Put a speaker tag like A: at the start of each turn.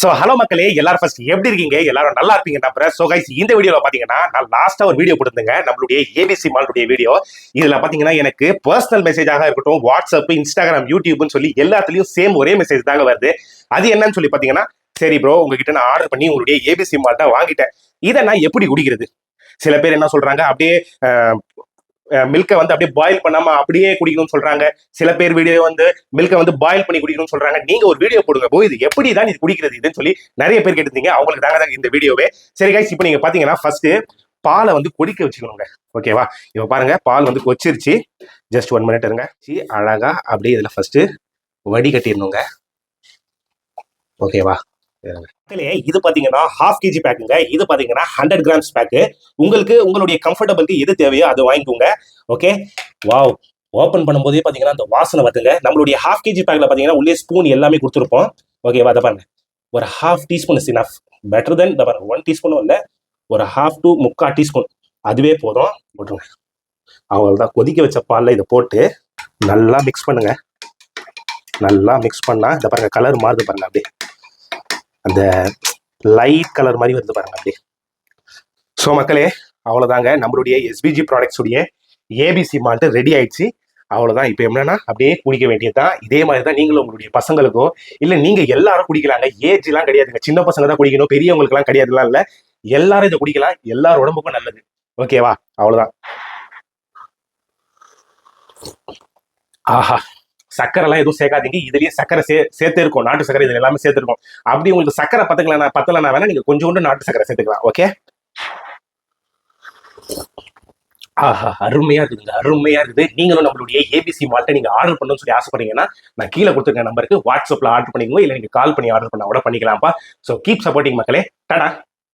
A: So hello மக்களே, எல்லாரும் first எப்படி இருக்கீங்க? எல்லாரும் நல்லா இருப்பீங்க நம்புறேன். சோ கைஸ், இந்த வீடியோல பாத்தீங்கன்னா நான் லாஸ்டா ஒரு வீடியோ போட்டுருந்தேங்க, நம்மளுடைய ஏபிசி மால்லுடைய வீடியோ. இதுல பாத்தீங்கன்னா எனக்கு பர்சனல் மெசேஜாக இருக்கட்டும், வாட்ஸ்அப், இன்ஸ்டாகிராம், யூடியூப்னு சொல்லி எல்லாத்துலயும் சேம் ஒரே மெசேஜ் தாங்க வருது. அது என்னன்னு சொல்லி பாத்தீங்கன்னா, சரி ப்ரோ, உங்ககிட்ட நான் ஆர்டர் பண்ணி உங்களுடைய ஏபிசி மால்ட்டை வாங்கிட்டேன், இதை நான் எப்படி குடிக்கிறது? சில பேர் என்ன சொல்றாங்க, அப்படியே மில்கை வந்து அப்படியே பாயில் பண்ணாம அப்படியே குடிக்கணும்னு சொல்றாங்க. சில பேர் வீடியோ வந்து மில்கை வந்து பாயில் பண்ணி குடிக்கணும்னு சொல்றாங்க. நீங்க ஒரு வீடியோ போடுங்க போ, இது எப்படிதான் இது குடிக்கிறது இதுன்னு சொல்லி நிறைய பேர் கேட்டிருந்தீங்க. அவங்களுக்கு தாங்க இந்த வீடியோவே. சரி கைஸ், இப்போ நீங்க பாத்தீங்கன்னா ஃபர்ஸ்ட் பாலை வந்து கொதிக்க வச்சுக்கணுங்க. ஓகேவா? இப்போ பாருங்க, பால் வந்து கொச்சிருச்சு. ஜஸ்ட் 1 மினிட் இருங்க. அழகா அப்படியே இதுல ஃபர்ஸ்ட் வடிகட்டிடணுங்க. ஓகேவா? இது பாத்தீங்கன்னா 1/2 kg பேக்குங்க. இது பாத்தீங்கன்னா 100 கிராம்ஸ் பேக்கு. உங்களுக்கு உங்களுடைய கம்ஃபர்டபிளுக்கு எது தேவையோ அதை வாங்கிக்கோங்க. ஓகே, வாவ், ஓபன் பண்ணும்போதே பாத்தீங்கன்னா அந்த வாசனை வருதுங்க. நம்மளுடைய 1/2 kg பேக்ல பாத்தீங்கன்னா உள்ளே ஸ்பூன் எல்லாமே கொடுத்துருப்போம். ஓகேவா? அதை பாருங்க, ஒரு 1/2 டீஸ்பூன் இஸ் இனஃப். பெட்டர் தென் 1 டீஸ்பூனும் இல்லை, ஒரு 1/2 to 3/4 டீஸ்பூன் அதுவே போதும். போட்டுருங்க. அவ்வளவுதான். கொதிக்க வச்ச பால்ல இதை போட்டு நல்லா மிக்ஸ் பண்ணுங்க. நல்லா மிக்ஸ் பண்ணா இந்த பாருங்க, கலர் மாறுது பாருங்க, அப்படியே அந்த லைட் கலர் மாதிரி வருது பாருங்க அப்படியே. ஸோ மக்களே, அவ்வளோதாங்க, நம்மளுடைய எஸ்பிஜி ப்ராடக்ட்ஸ் உடைய ஏபிசி மால்ட் ரெடி ஆயிடுச்சு. அவ்வளோதான். இப்போ என்னன்னா அப்படியே குடிக்க வேண்டியதுதான். இதே மாதிரி தான் நீங்களும் உங்களுடைய பசங்களுக்கும், இல்லை நீங்க எல்லாரும் குடிக்கலாங்க. ஏஜ் எல்லாம் கிடையாதுங்க. சின்ன பசங்க தான் குடிக்கணும், பெரியவங்களுக்கு எல்லாம் கிடையாதுலாம் இல்லை. எல்லாரும் இதை குடிக்கலாம். எல்லாரும் உடம்புக்கும் நல்லது. ஓகேவா? அவ்வளோதான். ஆஹா, சக்கரை எல்லாம் எதுவும் சேர்க்காதீங்க. இதுலயே சக்கரை சேர்த்து இருக்கும், நாட்டு சக்கரை இதுல எல்லாமே சேர்த்துருக்கும். அப்படி உங்களுக்கு சக்கரை பத்தலனா வேணா நீங்க கொஞ்சோண்டு நாட்டு சக்கரை சேர்த்துக்கலாம். ஓகே, ஆஹா, அருமையா இருக்குதுங்க, அருமையா இருக்குது. நீங்களும் நம்மளுடைய ஏபிசி மால்ட்டை நீங்க ஆர்டர் பண்ணணும்னு சொல்லி ஆசைப்படுறீங்கன்னா நான் கீழே கொடுத்துருக்க நம்பருக்கு வாட்ஸ்அப்ல ஆர்டர் பண்ணிக்கோங்க, இல்லை நீங்க கால் பண்ணி ஆர்டர் பண்ண கூட பண்ணிக்கலாம்ப்பா. ஸோ கீப் சப்போர்ட்டிங் மக்களே. டாடா.